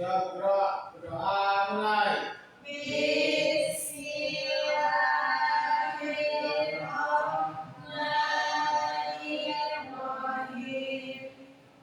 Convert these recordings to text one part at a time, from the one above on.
Gerak, berdoa mulai. Bismillahirrahmanirrahim.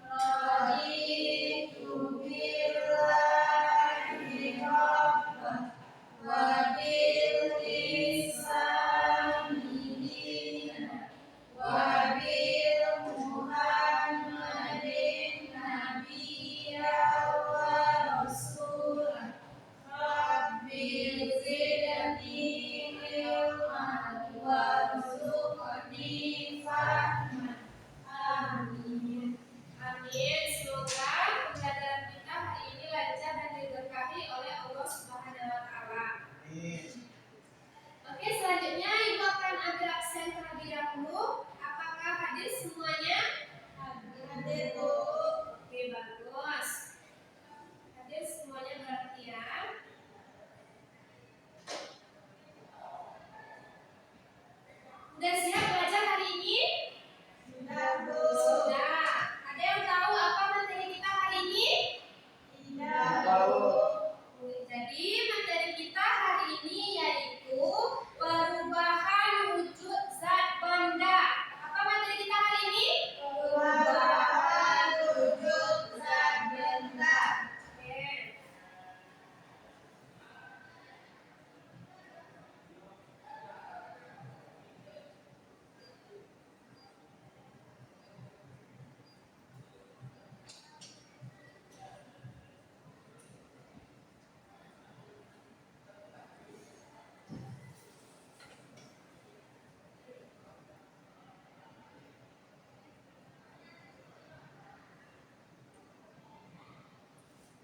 Raditu billahi rabban wa bil islami dinan wa bil Muhammadin nabiyyan wa rasulan. Rabbi zidni ilman warzuqni fahman. Amin. Amin. Semoga pembelajaran kita hari ini lancar dan diberkahi oleh Allah Subhanahu wa taala. Oke, selanjutnya Ibu akan ambil absen terlebih dahulu. Apakah hadir semuanya? Hadir, Bu. Oke, bagus. Hadir semuanya berarti ya. Sudah siap belajar hari ini? Sudah, Bu. Sudah. Ada yang tahu apa materi kita hari ini? Tidak tahu. Jadi materi kita hari ini yaitu perubahan wujud zat benda. Apa materi kita hari ini? Perubahan wujud zat benda. Oke.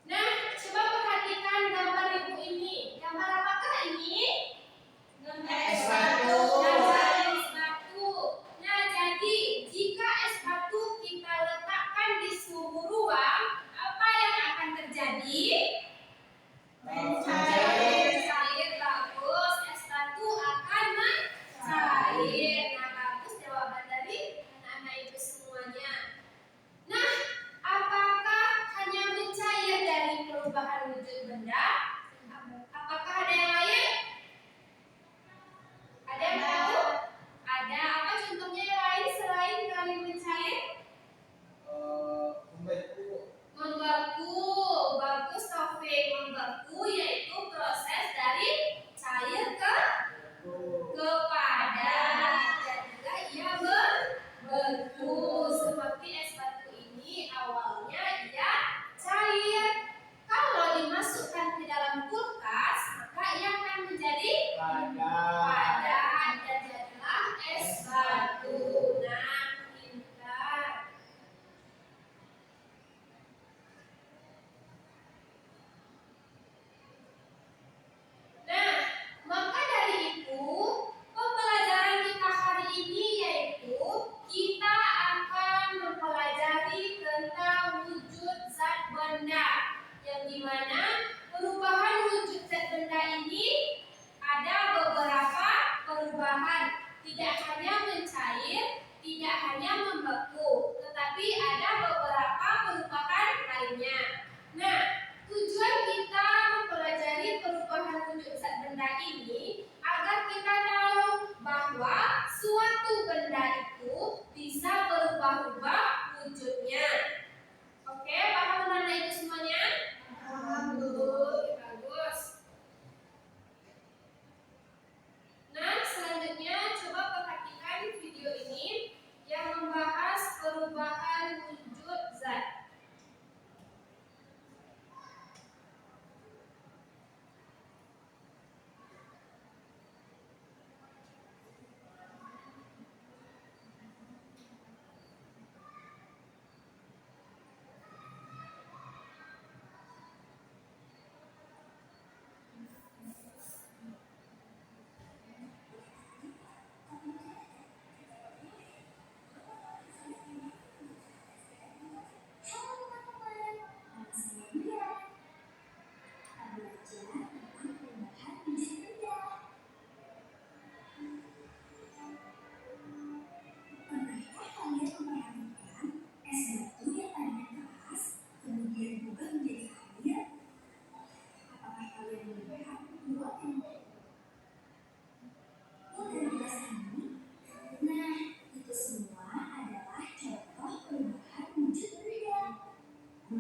Nah, coba perhatikan gambar Ibu ini. Gambar apakah ini? Gambar es batu. Gambar es batu. Nah, jadi jika es batu kita letakkan di suhu ruang, apa yang akan terjadi? Mencair. Mencair, bagus. Es batu akan mencair. Nah, bagus jawaban dari anak-anak Ibu semuanya. Nah, apakah hanya mencair dari perubahan wujud benda? Apakah ada yang lain? Ada yang tahu? Ada. Apa contohnya yang lain selain dari mencair? Membeku. Bagus, Taufik. Membeku yaitu proses dari cair ke padat. Dan juga ia membeku. Seperti es batu ini awalnya ia cair. Kalau dimasukkan ke dalam kulkas, maka ia akan menjadi padat dan jadilah es batu. Nah, pintar. Nah, maka dari itu pembelajaran kita hari ini yaitu kita akan mempelajari tentang wujud zat benda, yang dimana perubahan wujud zat benda ini ada beberapa perubahan, tidak hanya mencair, tidak hanya membeku, tetapi ada beberapa perubahan lainnya. Nah, tujuan kita mempelajari perubahan wujud zat benda ini agar kita tahu bahwa suatu benda itu bisa berubah-ubah wujudnya. Oke, paham anak Ibu semuanya? Paham, Bu. Bagus. Nah, selanjutnya coba perhatikan video ini yang membahas perubahan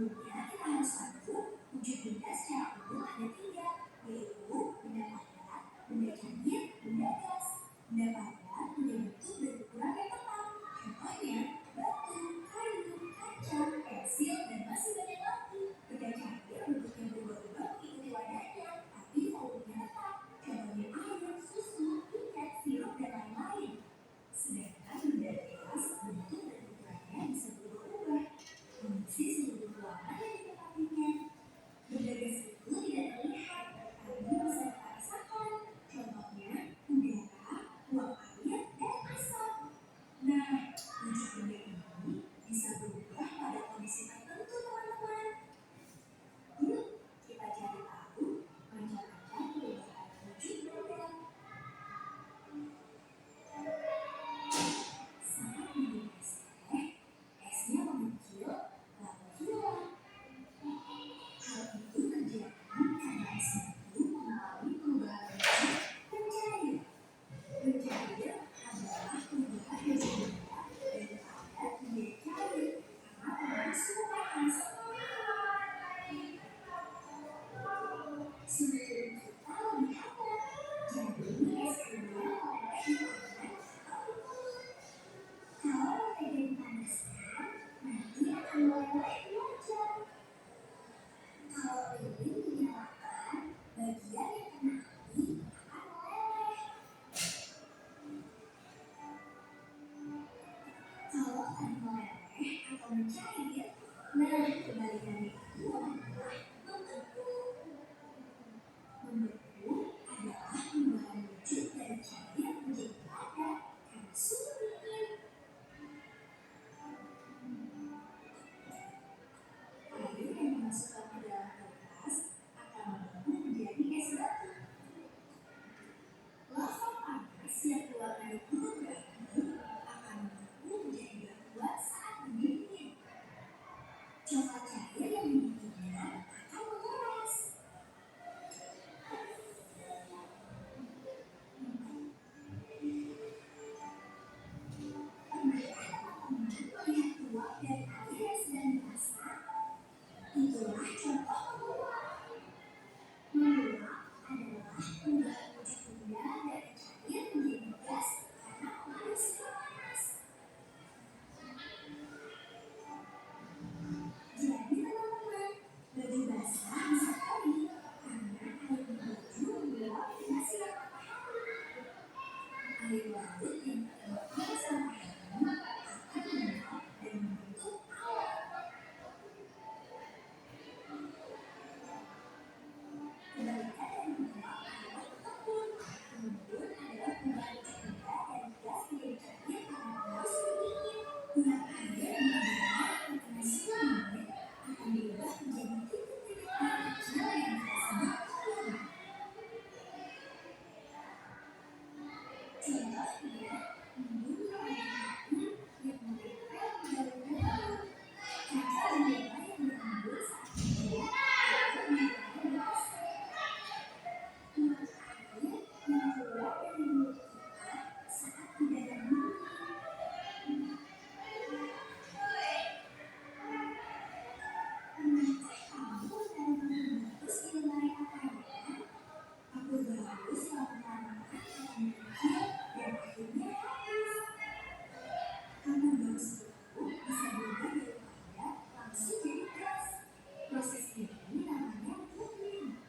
Sebelumnya kita harus tahu wujud benda secara umum ada tiga, yaitu benda padat, benda cair, benda gas. Benda padat punya bentuk dan ukuran yang tetap. Contohnya batu, kayu, kaca, pensil, dan masih banyak lagi. Benda cair bentuknya berubah-ubah mengikuti wadahnya, tapi volumenya tetap. Contohnya air, susu, minyak, sirup, dan lain-lain. Sedangkan benda gas bentuk dan ukurannya bisa berubah-ubah mengisi seluruh ruangan yang ditempatinya. Benda gas itu tidak terlihat, tapi bisa kita rasakan. Contohnya udara, uap air, dan asap. Nah, wujud benda ini bisa berubah pada kondisi tertentu, teman-teman. Yuk, kita cari tahu macam-macam perubahan wujud benda. Saat minum es teh, esnya mengecil lalu hilang. Hal itu terjadi karena es itu mengalami perubahan wujud mencair. Mencair adalah perubahan wujud benda dari padat menjadi cair karena pengaruh suhu panas. Suhu kita lebih hangat, jadi es krimnya lebih hangat atau turun. Kalau tidak dipanaskan, nanti akan meleleh di wajan. Kalau ingin dinyalakan, bagian yang kena api akan meleleh. Kalau tadi meleleh atau mencair, nah kebalikannya itu adalah membeku. Membeku adalah perubahan wujud dari cair menjadi padat karena suhu dingin. Air yang dimasukkan ke dalam kulkas akan membeku menjadi es batu. Lava panas yang keluar dari kutub berapi akan membeku menjadi batuan saat mendidih. Coklat cair yang dididihnya akan mengeras. Pernahkah teman-teman melihat uap dari air yang sedang dimasak? Itulah contoh menguap. Menguap adalah perubahan wujud benda dari cair menjadi gas karena pengaruh suhu panas. Jadi teman-teman, baju basah bisa kering karena air di baju menguap dengan sinar matahari. Air laut yang terkena panas matahari akan menguap dan membentuk awan. Kebalikan dari menguap adalah mengembun. Mengembun adalah perubahan wujud benda dari gas menjadi cair karena pengaruh suhu dingin. Uap air di udara yang terkena suhu dingin akan berubah menjadi titik-titik air kecil yang kita sebut embun. Contohnya, embun merupakan air yang menempel di dalam embun. Kaca jendela yang berembun saat hujan akan menjadi basah. Uap air yang keluar dari mulut kita saat udara dingin. Pernahkah kamu menemukan bagus di lemari pakaian? Paku bagus lama-kelamaan akan mengecil dan akhirnya habis. Paku bagus itu bisa berubah dari padat langsung jadi gas. Proses ini namanya cooling.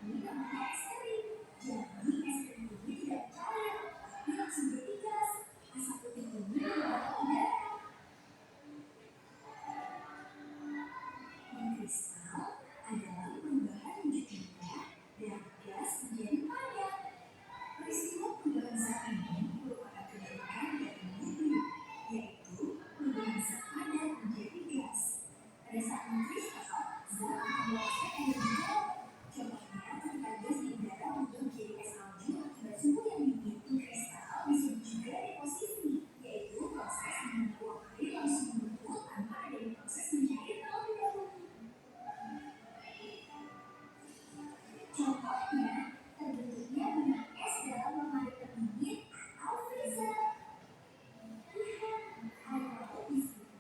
Ini namanya es krim. Jadi es krim ini tidak cair, tapi langsung jadi gas. Asap putih ini berubah ke udara. Mengkristal adalah perubahan wujud benda dari gas menjadi padat. Peristiwa perubahan zat ini merupakan kebalikan dari bumi, yaitu perubahan zat padat menjadi gas. Pada saat mengkristal, zat akan melepaskan energi jauh. Contohnya, ketika gas di udara berubah menjadi es salju akibat suhu yang dingin, kristal disebut juga deposisi, yaitu proses di mana uap air langsung membeku tanpa adanya proses mencair terlebih dahulu. Contohnya, terbentuknya benang es dalam lemari pendingin atau freezer. Lihat, air laut di sini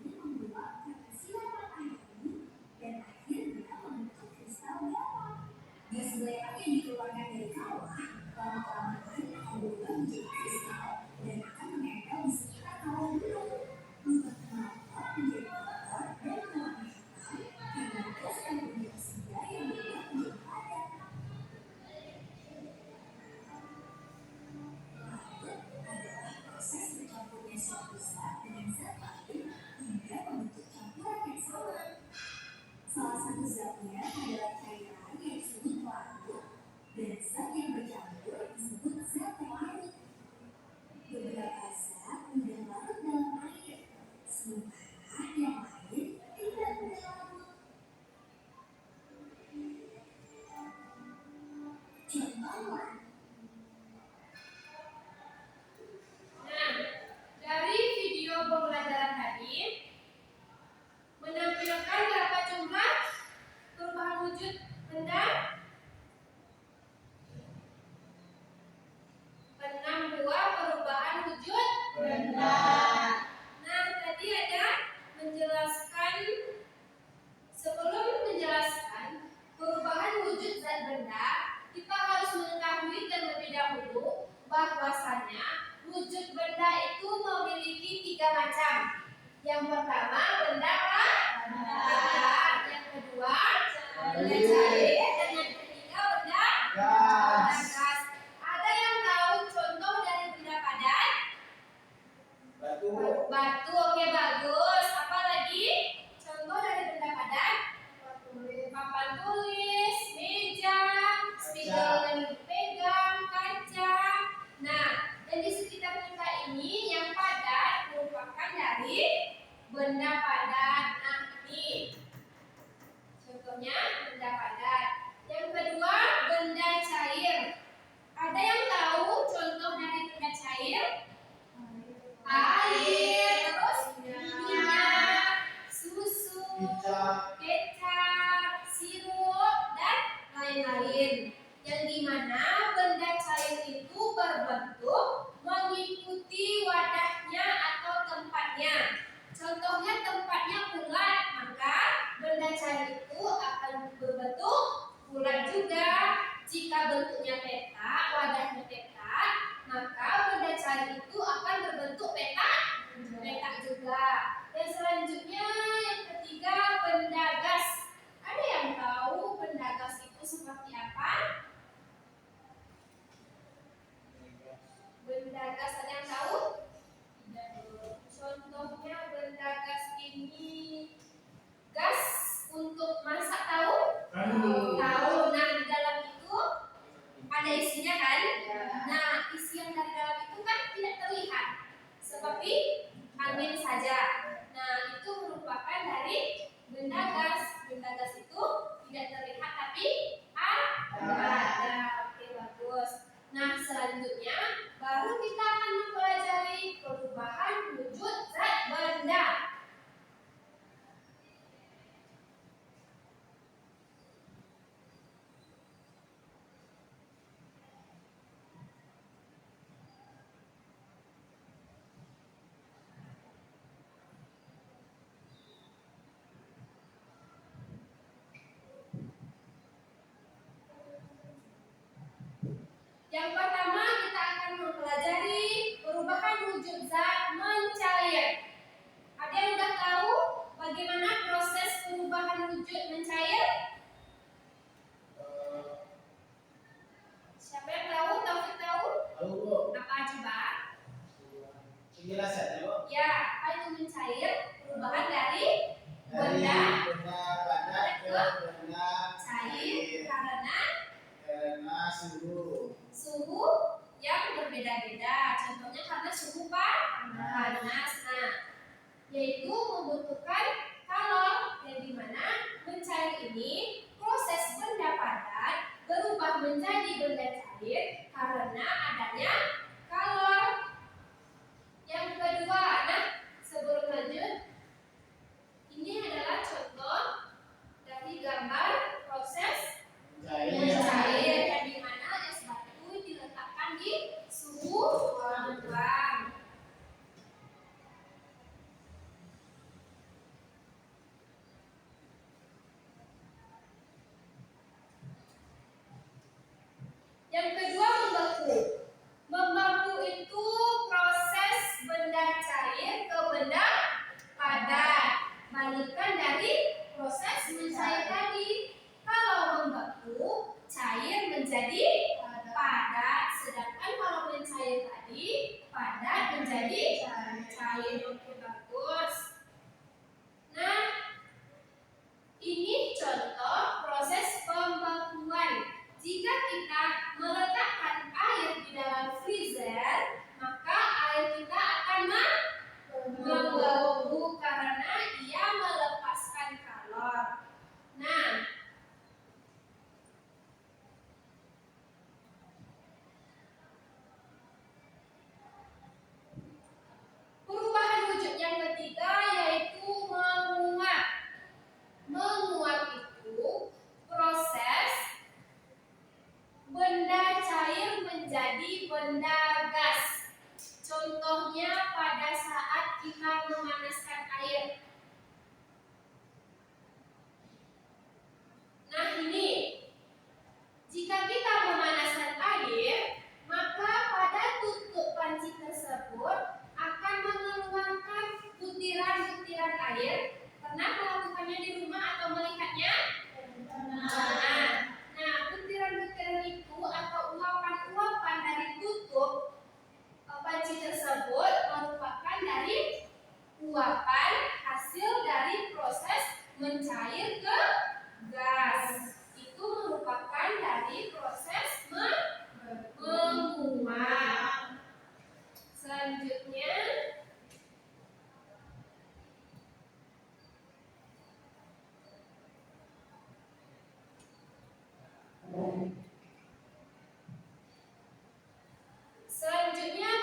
sementara yang lain tidak mudah larut. Contoh Nah, dari video pembelajaran tadi menampilkan berapa jumlah perubahan wujud benda? 6 buah perubahan wujud benda. Nah, tadi ada menjelaskan, sebelum menjelaskan perubahan wujud zat benda, kita harus mengetahui terlebih dahulu bahwasanya wujud benda itu memiliki 3 macam. Yang pertama benda padat, yang kedua benda cair, dan yang ketiga benda Gas. gas. Ada yang tahu contoh dari benda padat? Batu. Batu, oke bagus. Apa lagi? Contoh dari benda padat? Papan tulis, meja, spidol yang dipegang, kaca. Nah, dan di sekitar kita ini yang padat merupakan dari benda padat. Nah, ini contohnya benda padat. Yang kedua, benda cair. Ada yang tahu contoh dari benda cair? Air, terus minyak, susu, kecap, sirup, dan lain-lain. Yang dimana benda cair itu berbentuk mengikuti wadahnya atau tempatnya. Contohnya tempatnya bulat, maka benda cair itu akan berbentuk bulat juga. Jika bentuknya petak, wadahnya petak, maka benda cair itu akan berbentuk petak juga. Dan selanjutnya yang ketiga benda gas. Ada yang tahu benda gas itu seperti apa? Benda gas ada yang tahu? Contohnya benda gas ini gas untuk masak, tahu? Tahu. Nah, di dalam itu ada isinya kan? Nah, isi yang dari dalam itu kan tidak terlihat, seperti angin saja. Nah, itu merupakan dari benda gas. Benda gas itu tidak terlihat tapi ada. Oke, bagus. Nah, selanjutnya baru kita akan mempelajari perubahan wujud zat benda. Yang pertama kita akan mempelajari perubahan wujud zat mencair. Ada yang sudah tahu bagaimana proses perubahan wujud mencair? Siapa yang tahu? Taufik tahu? Tahu, Bu. Apa coba? Penjelasannya, Bu. Ya, apa itu mencair? Perubahan dari Dari benda benda padat ke benda cair karena suhu. yang berbeda-beda. Contohnya karena suhu panas. Nah, yaitu membutuhkan kalor, yang dimana mencair ini proses benda padat berubah menjadi benda cair karena adanya kalor. Yang kedua, nah sebelum lanjut, ini adalah contoh dari gambar proses mencair, yang dimana es batu diletakkan di suhu ruang. Yang kedua, membeku. Membeku itu proses benda cair ke benda padat. Balikkan dari proses mencair tadi. Kalau membeku, cair menjadi padat. Sedangkan kalau mencair tadi, padat menjadi cair. Oke, bagus. Nah, ini contoh proses pembekuan. Jika kita meletakkan air di dalam freezer, maka air kita akan membeku butiran air? Pernah melakukannya di rumah atau melihatnya? Nah, butiran-butiran itu atau uapan-uapan dari tutup panci tersebut merupakan dari uapan hasil dari proses mencair ke gas. Itu merupakan dari proses menguap. Selanjutnya,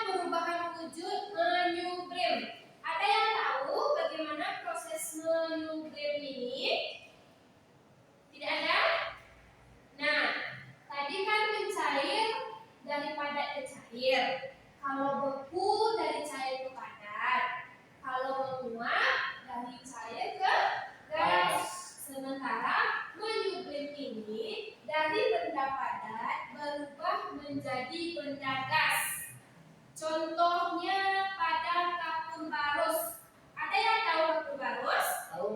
perubahan wujud menyublim. Ada yang tahu bagaimana proses menyublim ini? Tidak ada? Nah, tadi kan mencair dari padat ke cair. Kalau beku dari cair ke padat. Kalau menguap dari cair ke gas. Sementara menyublim ini dari benda padat berubah menjadi benda gas. Contohnya pada kapur barus. Ada yang tahu kapur barus? Tahu.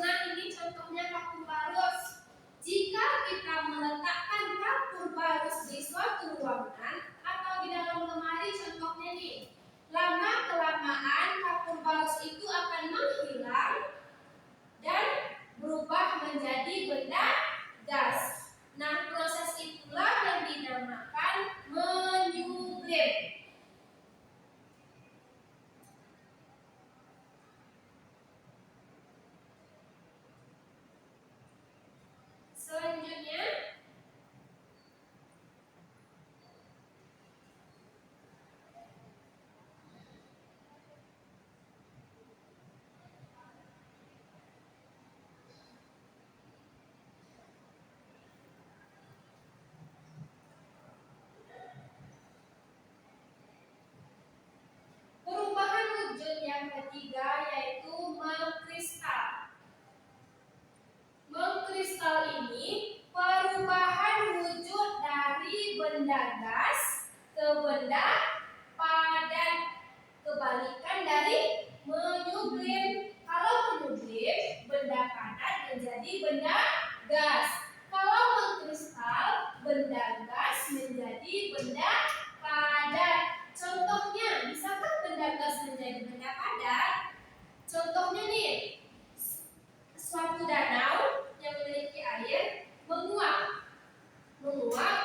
Nah ini contohnya kapur barus. Jika kita meletakkan kapur barus di suatu ruangan atau di dalam lemari, contohnya nih, lama-kelamaan kapur barus itu akan menghilang dan berubah menjadi benda gas. Nah, proses itulah yang dinamakan menyublim. Selanjutnya, perubahan wujud yang ketiga yaitu mengkristal. Mengkristal ini perubahan wujud dari benda gas ke benda padat. Kebalikan dari menyublim. Kalau menyublim, benda padat menjadi benda gas. Kalau mengkristal, benda gas menjadi benda padat. Contohnya, bisakah benda gas menjadi benda padat? Contohnya nih, suatu danau yang memiliki air menguap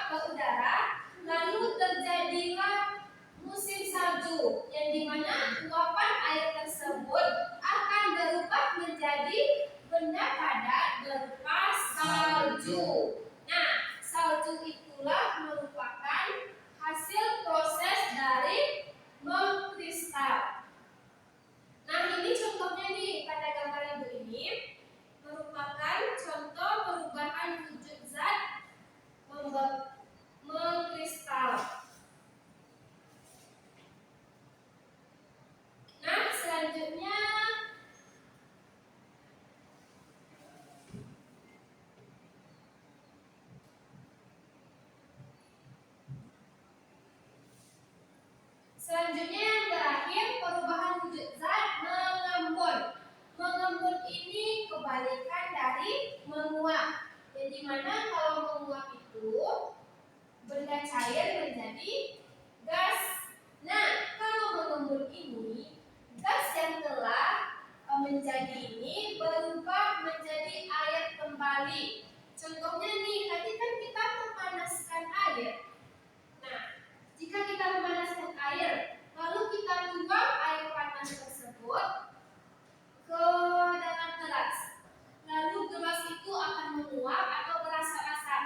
ke udara, lalu terjadilah musim salju, yang dimana uapan air tersebut akan berubah menjadi benda padat berupa salju. Nah, salju itulah merupakan hasil proses dari mengkristal. Nah, ini contohnya nih pada gambar ibu ini merupakan contoh perubahan wujud zat mengkristal. Nah, selanjutnya yang terakhir, perubahan wujud zat mengembun. Mengembun ini kebalikan dari menguap. Yang dimana kalau menguap itu benda cair menjadi gas. Nah, kalau mengembun ini, gas yang telah menjadi ini berubah menjadi air kembali. Contohnya nih, tadi kan kita memanaskan air. Nah, jika kita memanaskan air, lalu kita tuang air panas tersebut ke dalam gelas. Lalu gelas itu akan menguap atau berasap-asap.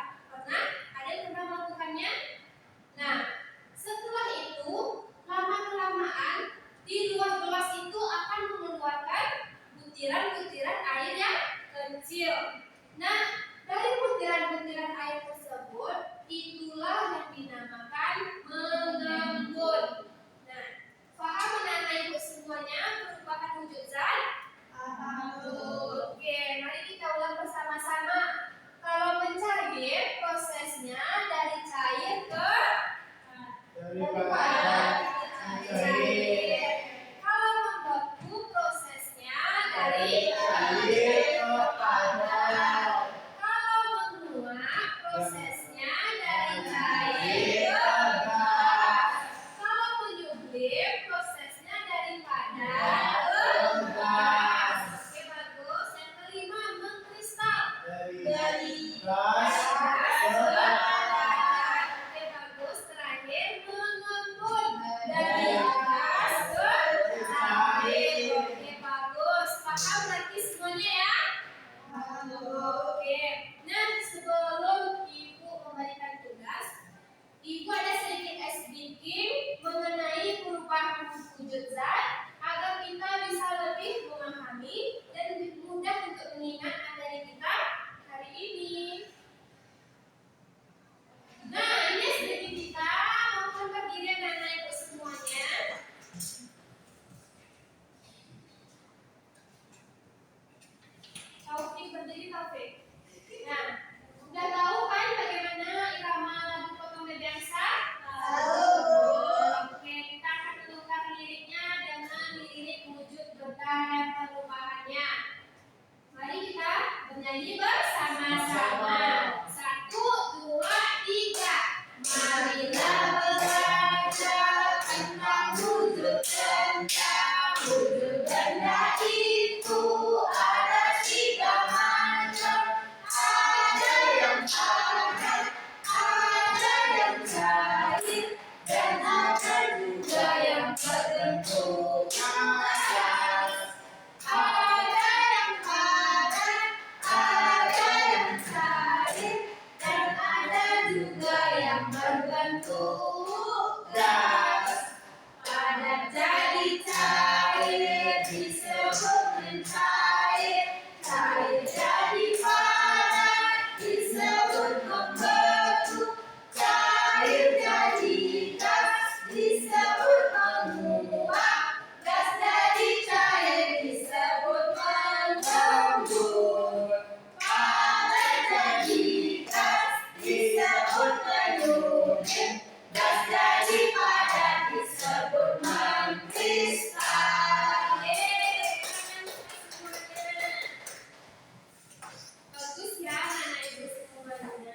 Ada yang pernah melakukannya? Nah, setelah itu lama-kelamaan di luar gelas itu akan mengeluarkan butiran-butiran air yang kecil. Nah, dari butiran-butiran air tersebut itulah yang dinamakan mengembun. Nah, paham anak-anak ibu semuanya perubahan wujud zat? Oke, mari kita ulang bersama-sama. Kalau mencair, prosesnya dari cair ke Dari padat ke cair. Kalau membeku, proses nyanyi bersama-sama. 1, 2, 3. Marilah belajar tentang wujud benda. Wujud benda itu ada 3 macam. Ada yang padat, ada yang cair, dan ada juga yang berbentuk gas. Ada yang padat, ada yang cair, dan ada juga yang berbentuk gas. Padat jadi cair disebut mencair, cair jadi padat disebut membeku, cair jadi gas disebut menguap, gas jadi cair disebut mengembun, padat jadi gas disebut menyudut, gas jadi padat disebut mengkristal. Bagus ya anak ibu semuanya.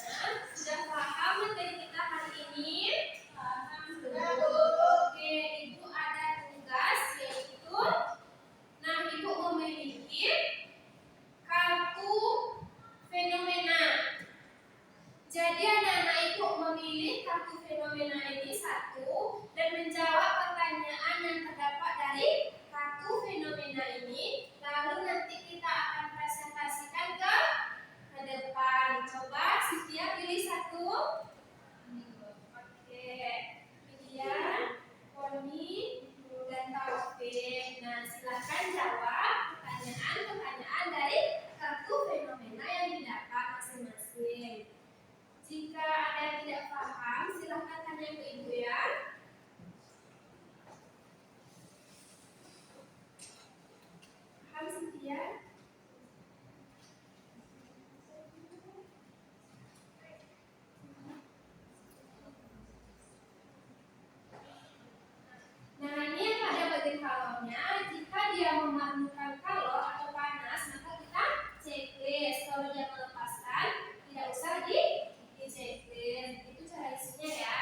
Sudah paham materi kita hari ini? Paham. Oke, ibu ada tugas yaitu, nah ibu memiliki kartu fenomena. Jadi anak-anak ibu memilih kartu fenomena ini satu dan menjawab pertanyaan yang terdapat dari kartu fenomena ini. Lalu nanti kita akan presentasikan ke depan. Coba Sitiya pilih satu. Oke, Widya, Poni, dan Taufik. Nah, silakan jawab pertanyaan-pertanyaan dari kartu fenomena yang didapat masing-masing. Jika ada yang tidak paham, silakan tanya ke ibu ya. Paham Sitiya? Nah, ini yang pada bagian kalornya. Jika dia memerlukan kalor atau panas, maka kita checklist. Kalau dia melepaskan, tidak usah di checklist. Itu cara isinya ya.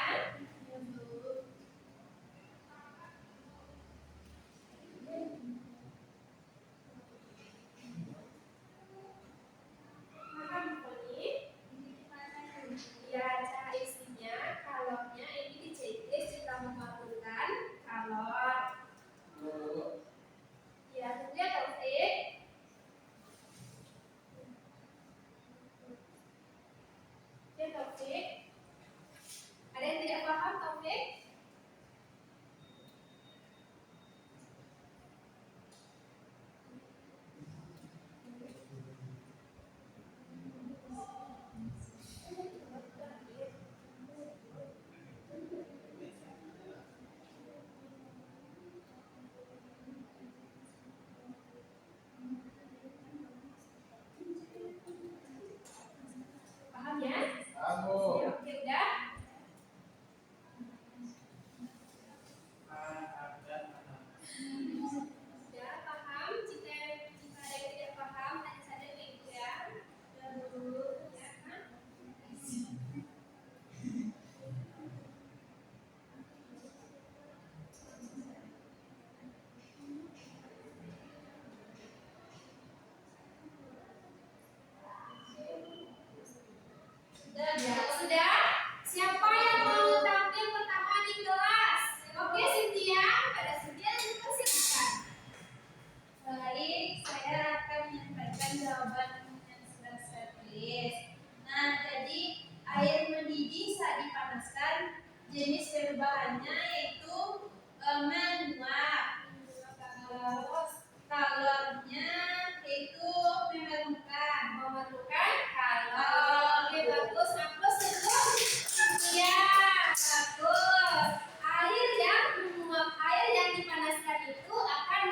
Paham, Poni? Ya, cara isinya, kalornya ini di checklist jika memerlukan kalor. Ya, tunggu ya Taufik. Oke Taufik. Ada yang tidak paham Taufik? Paham ya? Kamu. Oke, udah? Sudah paham? Jika ada yang tidak paham, tanya saja ke ibu ya. Lalu, ya kan? Sudah? Siapa yang mau tampil pertama di kelas? Oke, Cynthia. Pada Cynthia dipersilakan. Baik, saya akan menyampaikan jawaban yang sudah saya tulis. Nah, jadi air mendidih saat dipanaskan, jenis berbahannya yaitu menguap. Terus kalornya yaitu memerlukan Kalor. Oke, bagus. Hapus dulu. Cynthia. Bagus. Air yang dipanaskan itu akan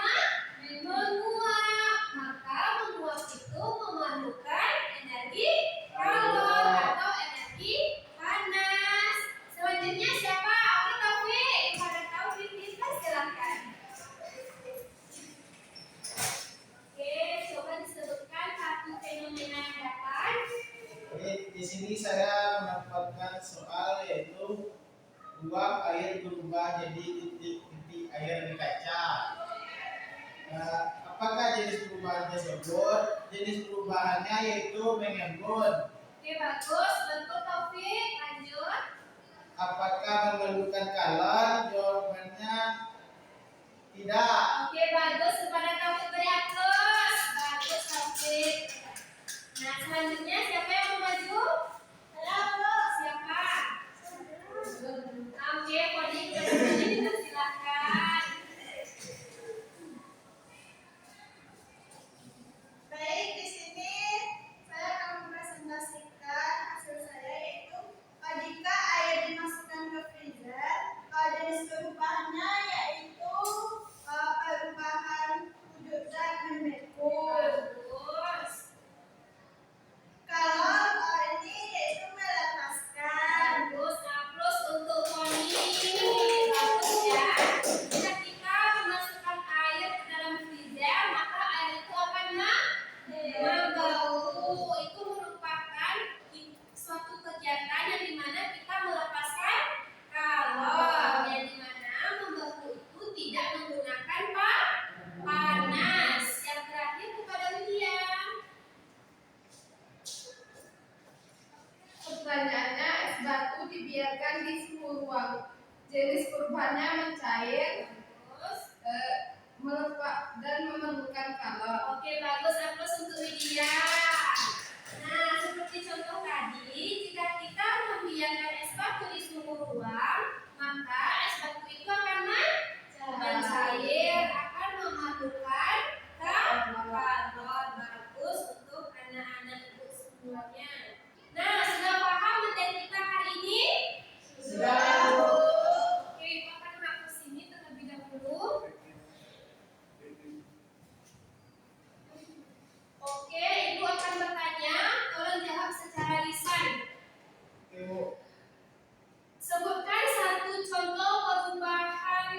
menguap. Maka menguap itu memerlukan energi kalor atau energi panas. Selanjutnya siapa? sini saya mendapatkan soal yaitu uap air berubah jadi titik-titik air di kaca. Apakah jenis perubahan tersebut? Jenis perubahannya yaitu mengembun. Oke, bagus. Bentuk Taufik, lanjut. Apakah memerlukan color? Jawabannya tidak. Oke, bagus. Kepada Taufik beri aplaus. Bagus, Taufik. Nah, selanjutnya siapa yang mau maju? Siapa? Oke, Kodi, silakan. Baik, di sini saya akan mempresentasikan hasil saya yaitu jika air dimasukkan ke freezer, jenis perubahannya yaitu perubahan wujud zat membeku. Bagus. Kalau ini yaitu melepaskan. Bagus, aplaus untuk Koni. Bagus ya. Ketika memasukkan air ke dalam freezer, maka air itu akan membau. Itu merupakan suatu kegiatan yang dimana kita melepaskan kalor, yang dimana membau itu tidak menggunakan panas. Yang terakhir kepada William. Pertanyaannya, es batu dibiarkan di suhu ruang. Jenis perubahannya mencair, Bagus. melepak dan memerlukan kalor. Oke, bagus. Aplaus untuk Widya. Nah, seperti contoh tadi, jika kita membiarkan es batu di suhu ruang, maka es batu itu akan mencair, akan memerlukan kalor. Bagus untuk anak-anak ibu semuanya. Nah, sudah paham materi kita hari ini? Sudah. Oke, Ibu akan hapus ini terlebih dahulu. Oke, Ibu akan bertanya, tolong jawab secara lisan. Ibu. Sebutkan satu contoh perubahan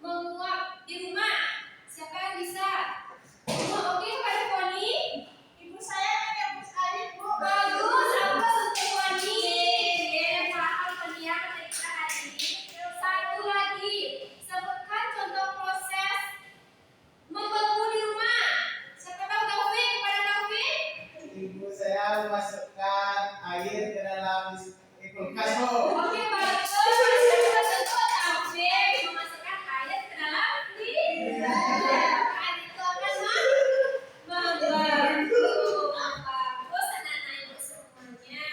menguap di rumah. Siapa yang bisa? Oke, kepada Koni. Ibu saya menyebut air, Bu. Bagus, aplaus untuk Koni. Oke, paham Koni ya materi kita hari ini. Satu lagi, sebutkan contoh proses membeku di rumah. Siapa tahu Taufik? Kepada Taufik. Ibu saya memasukkan air ke dalam kulkas. Oke, bagus. Contoh Taufik memasukkan air ke dalam freezer. Air itu akan membeku. Bagus, anak-anak ibu semuanya.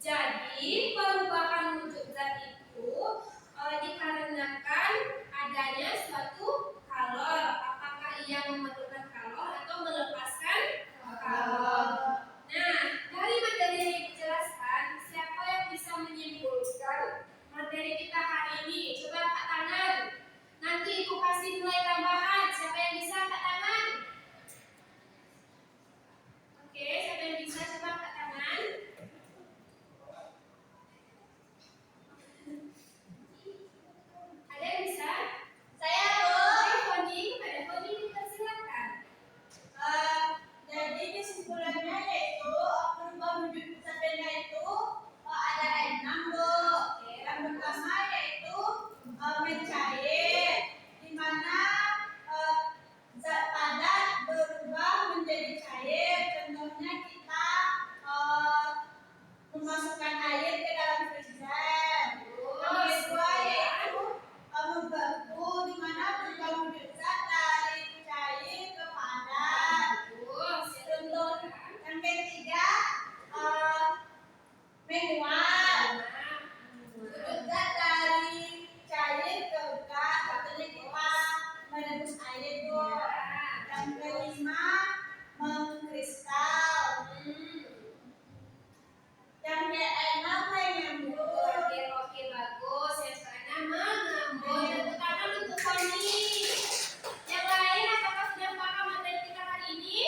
Jadi, perubahan wujud zat itu dikarenakan adanya suatu kalor. Apakah ia memerlukan kalor atau melepaskan kalor? Nah, dari materi yang dijelaskan, siapa yang bisa menyimpulkan materi kita hari ini? Coba angkat tangan. Nanti Ibu kasih nilai tambahan. Siapa yang bisa angkat tangan? Oke, siapa yang bisa coba angkat tangan? Ada yang bisa? Saya, Bu. Oke, Koni, kepada Koni dipersilakan. Jadi kesimpulannya yaitu perubahan wujud zat benda itu ada 6, Bu. Yang pertama yaitu mencair, di mana zat padat berubah menjadi cair. Contohnya kita memasukkan air ke dalam freezer. Yang kedua yaitu membeku, di mana berubah wujud zat dari cair ke padat. Bagus. Contoh yang ketiga menguap, wujud zat dari cair ke gas. Contohnya kita menebus air, Bu. Yang kelima mengkristal. Yang keenam mengembun. Oke, bagus. Yang keenam mengembun. Tepuk tangan untuk Koni. Yang lain, apakah sudah paham materi kita hari ini?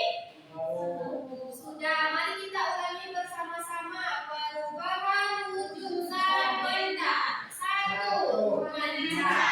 Sudah. Mari kita ulangi bersama-sama. Perubahan wujud zat benda. 1. Mencair.